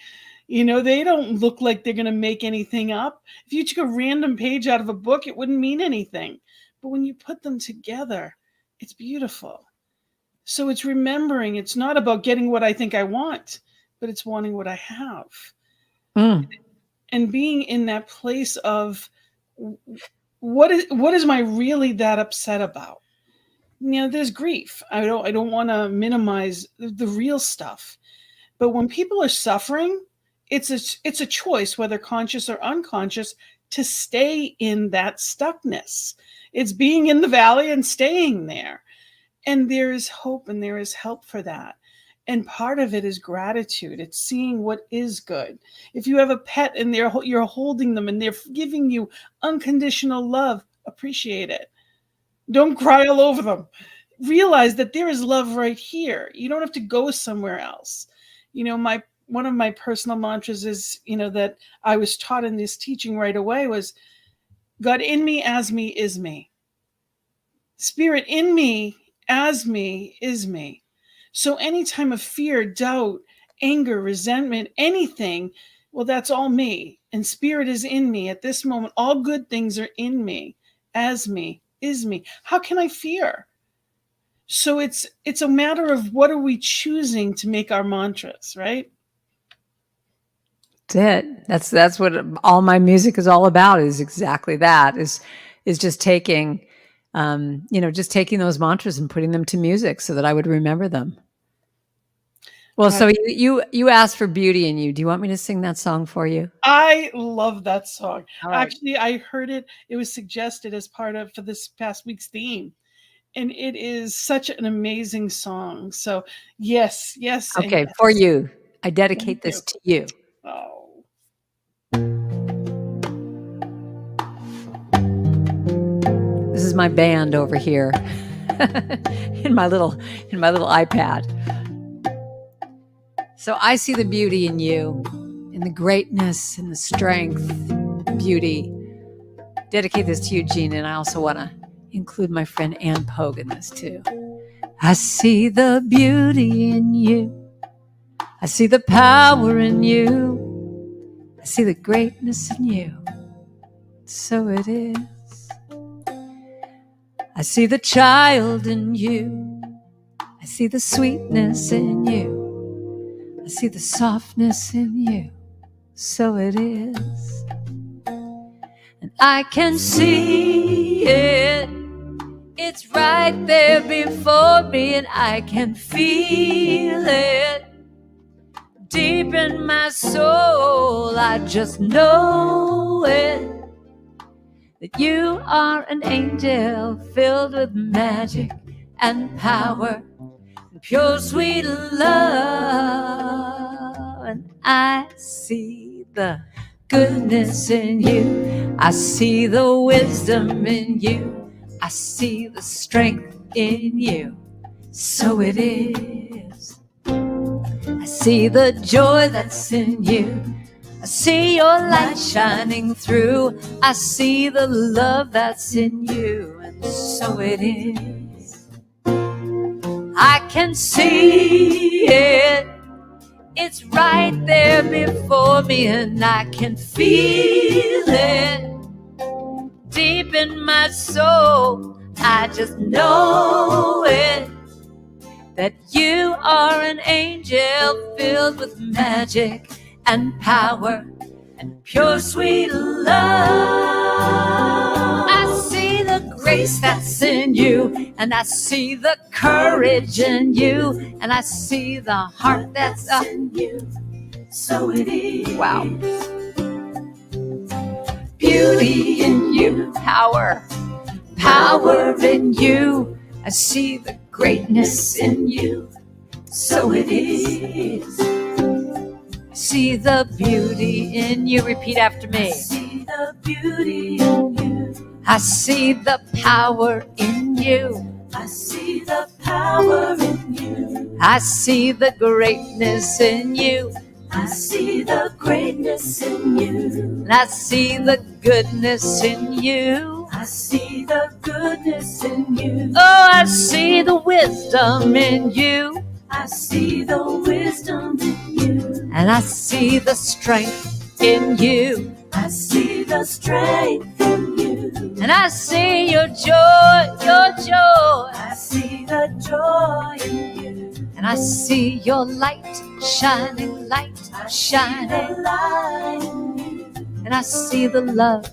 S1: They don't look like they're going to make anything up. If you took a random page out of a book, it wouldn't mean anything. But when you put them together, it's beautiful. So it's remembering it's not about getting what I think I want, but it's wanting what I have. And being in that place of what is my really that upset about? There's grief. I don't want to minimize the real stuff. But when people are suffering, it's a choice, whether conscious or unconscious, to stay in that stuckness. It's being in the valley and staying there. And there is hope and there is help for that. And part of it is gratitude. It's seeing what is good. If you have a pet and you're holding them and they're giving you unconditional love, appreciate it. Don't cry all over them. Realize that there is love right here. You don't have to go somewhere else. One of my personal mantras is, that I was taught in this teaching right away was, God in me, as me, is me. Spirit in me, as me, is me. So any time of fear, doubt, anger, resentment, anything, well, that's all me. And spirit is in me at this moment. All good things are in me, as me, is me. How can I fear? So it's a matter of what are we choosing to make our mantras, right?
S2: That's it. That's what all my music is all about, is exactly that, is just taking, just taking those mantras and putting them to music so that I would remember them. Well, so you asked for Beauty in You. Do you want me to sing that song for you?
S1: I love that song.
S2: Right.
S1: Actually, I heard it. It was suggested as for this past week's theme. And it is such an amazing song. So yes.
S2: Okay,
S1: yes.
S2: for you. I dedicate this to you.
S1: Oh.
S2: This is my band over here in my little iPad. So I see the beauty in you, in the greatness and the strength, beauty. Dedicate this to you, Gina, and I also want to include my friend Ann Pogue in this too. I see the beauty in you. I see the power in you. I see the greatness in you. So it is. I see the child in you. I see the sweetness in you. I see the softness in you. So it is. And I can see it. It's right there before me, and I can feel it deep in my soul. I just know it, that you are an angel filled with magic and power and pure sweet love. And I see the goodness in you. I see the wisdom in you. I see the strength in you. So it is. I see the joy that's in you. I see your light shining through. I see the love that's in you. And so it is. I can see it. It's right there before me, and I can feel it deep in my soul. I just know it, that you are an angel filled with magic and power and pure sweet love. I see the grace that's in you, and I see the courage in you, and I see the heart that's in you. So it is. Wow. Beauty in you, power in you. I see the greatness in you. So it is. I see the beauty in you. Repeat after me. I see the beauty in you. I see the power in you. I see the power in you. I see the greatness in you. I see the greatness in you. And I see the goodness in you. I see the goodness in you. Oh, I see the wisdom in you. I see the wisdom in you. And I see the strength in you. I see the strength in you. And I see your joy, your joy. I see the joy in you. And I see your light, shining light, shining light in you. And I see the love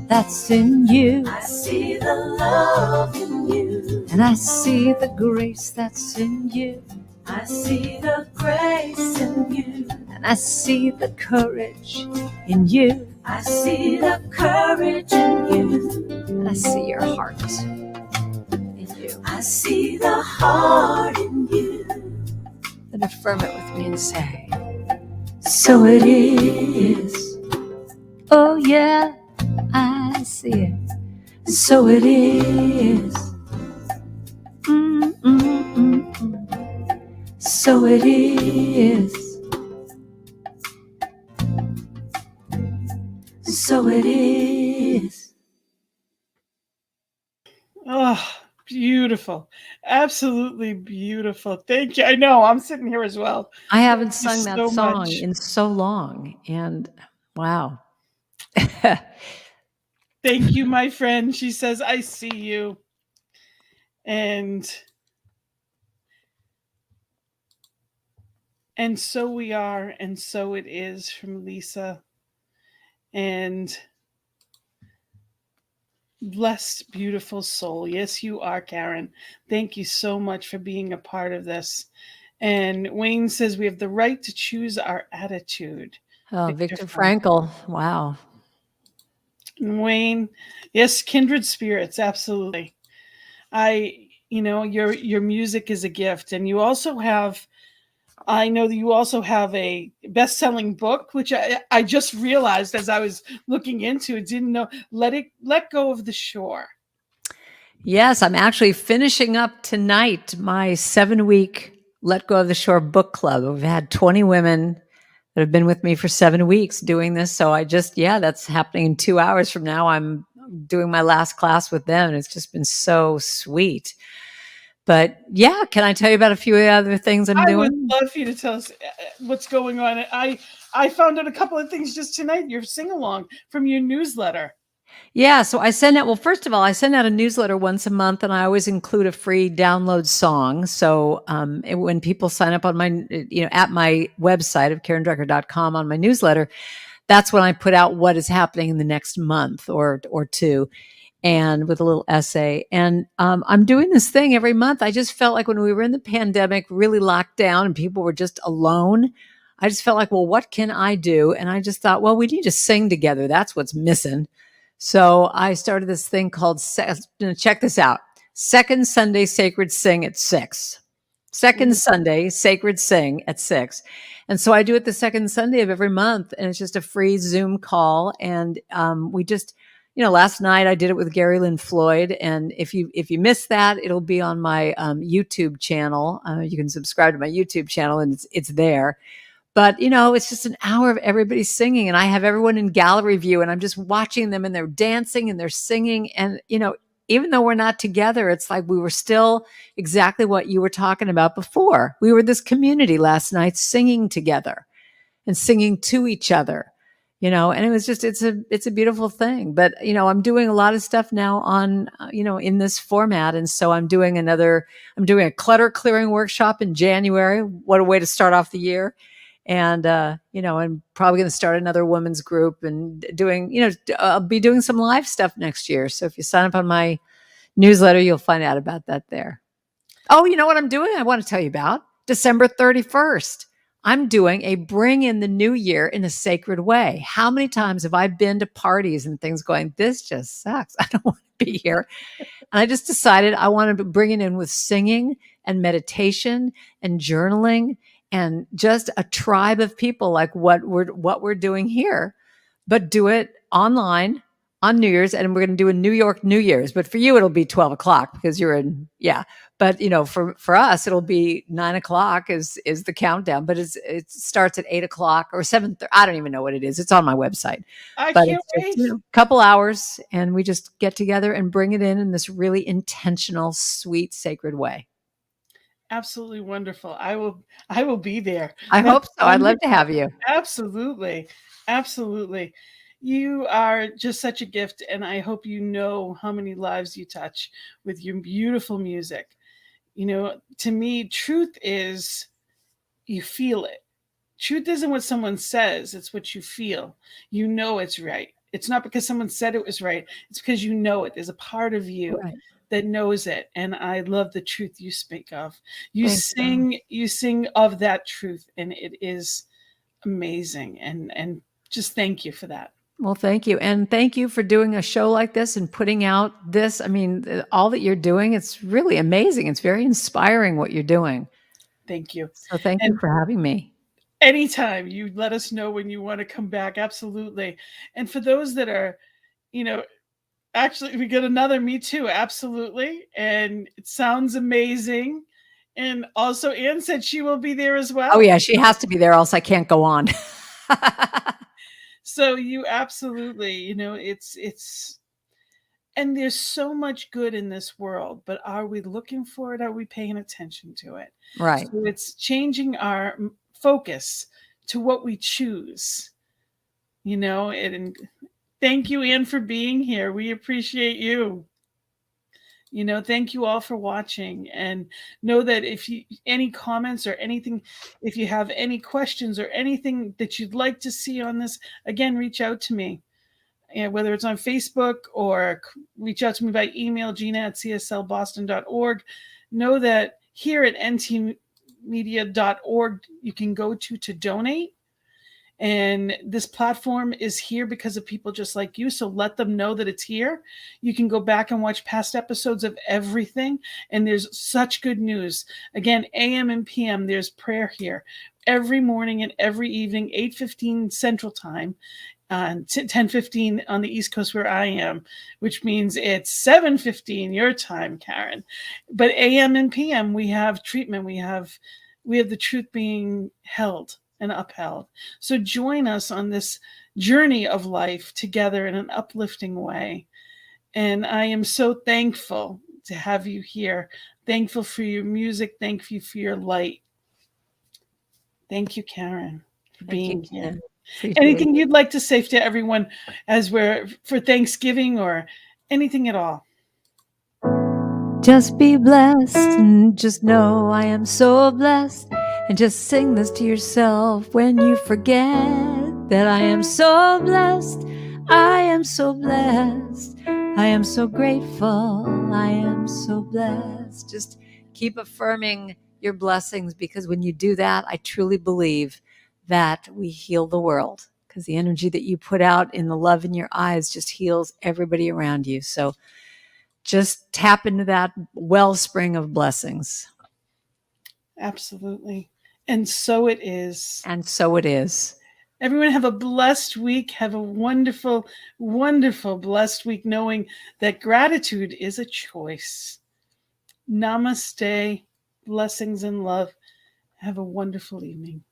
S2: that's in you. I see the love in you. And I see the grace that's in you. I see the grace in you. And I see the courage in you. I see the courage in you. And I see your heart in you. I see the heart in you. Then affirm it with me and say, so it is. Oh yeah, I see it. So it is. So it is. So it is.
S1: Oh, beautiful. Absolutely beautiful. Thank you. I know, I'm sitting here as well.
S2: I haven't sung
S1: Thank
S2: that
S1: you so
S2: song
S1: much.
S2: in so long. And wow.
S1: Thank you, my friend. She says, I see you. And so we are, and so it is, from Lisa. And blessed, beautiful soul. Yes, you are, Karen. Thank you so much for being a part of this. And Wayne says we have the right to choose our attitude.
S2: Oh, Viktor Frankl. Wow.
S1: And Wayne, yes, kindred spirits, absolutely. Your music is a gift, and you also have, I know that you also have a best-selling book, which I just realized as I was looking into it, didn't know. Let Go of the Shore.
S2: Yes, I'm actually finishing up tonight my 7-week Let Go of the Shore book club. We've had 20 women that have been with me for 7 weeks doing this. So that's happening in 2 hours from now. I'm doing my last class with them, and it's just been so sweet. But yeah, can I tell you about a few other things I'm doing?
S1: I would love for you to tell us what's going on. I found out a couple of things just tonight. Your sing-along from your newsletter.
S2: Yeah, so I send out, well, first of all, I send out a newsletter once a month, and I always include a free download song. So when people sign up on my, at my website of karendrucker.com on my newsletter, that's when I put out what is happening in the next month or two, and with a little essay. And I'm doing this thing every month. I just felt like when we were in the pandemic, really locked down, and people were just alone, I just felt like, well, what can I do? And I just thought, well, we need to sing together. That's what's missing. So I started this thing called, check this out, Second Sunday Sacred Sing at 6. Second Sunday Sacred Sing at 6. And so I do it the second Sunday of every month, and it's just a free Zoom call. And we just, last night I did it with Gary Lynn Floyd. And if you missed that, it'll be on my YouTube channel. You can subscribe to my YouTube channel, and it's there. But, it's just an hour of everybody singing, and I have everyone in gallery view, and I'm just watching them, and they're dancing and they're singing. And, even though we're not together, it's like we were still exactly what you were talking about before. We were this community last night singing together and singing to each other, and it was just, it's a beautiful thing. But, I'm doing a lot of stuff now on, in this format. And so I'm doing a clutter clearing workshop in January. What a way to start off the year. And, I'm probably going to start another women's group and doing, I'll be doing some live stuff next year. So if you sign up on my newsletter, you'll find out about that there. Oh, you know what I'm doing? I want to tell you about December 31st. I'm doing a bring in the new year in a sacred way. How many times have I been to parties and things going, this just sucks. I don't want to be here. And I just decided I wanted to bring it in with singing and meditation and journaling and just a tribe of people like what we're doing here, but do it online on New Year's. And we're going to do a New York New Year's, but for you, it'll be 12 o'clock because you're in, yeah. But for us, it'll be 9 o'clock is the countdown, but it starts at 8 o'clock or 7:30. I don't even know what it is. It's on my website.
S1: I
S2: But
S1: can't
S2: it's just,
S1: wait.
S2: a couple hours and we just get together and bring it in this really intentional, sweet, sacred way.
S1: Absolutely wonderful. I will be there.
S2: I
S1: That's
S2: hope so. I'd love to have you.
S1: Absolutely. Absolutely. You are just such a gift, and I hope you know how many lives you touch with your beautiful music. To me, truth is you feel it. Truth isn't what someone says, it's what you feel. You know it's right. It's not because someone said it was right, it's because you know it. There's a part of you
S2: Right.
S1: that knows it. And I love the truth you speak of.
S2: Thank you.
S1: You sing of that truth, and it is amazing. And just thank you for that.
S2: Well, thank you. And thank you for doing a show like this and putting out this. I mean, all that you're doing, it's really amazing. It's very inspiring what you're doing.
S1: Thank you.
S2: So thank you
S1: And
S2: for having me.
S1: anytime you let us know when you want to come back, absolutely. And for those that are, you know, actually, we get another me too, absolutely. And it sounds amazing. And also, Anne said she will be there as well.
S2: Oh, yeah, she has to be there, else I can't go on.
S1: So you absolutely, and there's so much good in this world, but are we looking for it? Are we paying attention to it?
S2: Right.
S1: So it's changing our focus to what we choose, and thank you, Anne, for being here. We appreciate you. Thank you all for watching, and know that if you any comments or anything, if you have any questions or anything that you'd like to see on this, again, reach out to me. Whether it's on Facebook or reach out to me by email, gina@cslboston.org. Know that here at ntmedia.org, you can go to donate. And this platform is here because of people just like you. So let them know that it's here. You can go back and watch past episodes of everything. And there's such good news. Again, AM and PM, there's prayer here every morning and every evening, 8:15 Central Time. 10:15 on the East Coast where I am, which means it's 7:15 your time, Karen. But AM and PM, we have treatment. We have the truth being held and upheld. So join us on this journey of life together in an uplifting way. And I am so thankful to have you here. Thankful for your music. Thank you for your light. Thank you, Karen, for being here. Anything you'd like to say to everyone as we're for Thanksgiving or anything at all?
S2: Just be blessed and just know I am so blessed. And just sing this to yourself when you forget that I am so blessed. I am so blessed. I am so grateful. I am so blessed. Just keep affirming your blessings, because when you do that, I truly believe that we heal the world, because the energy that you put out in the love in your eyes just heals everybody around you. So just tap into that wellspring of blessings.
S1: Absolutely. And so it is.
S2: And so it is.
S1: Everyone have a blessed week. Have a wonderful, wonderful, blessed week, knowing that gratitude is a choice. Namaste. Blessings and love. Have a wonderful evening.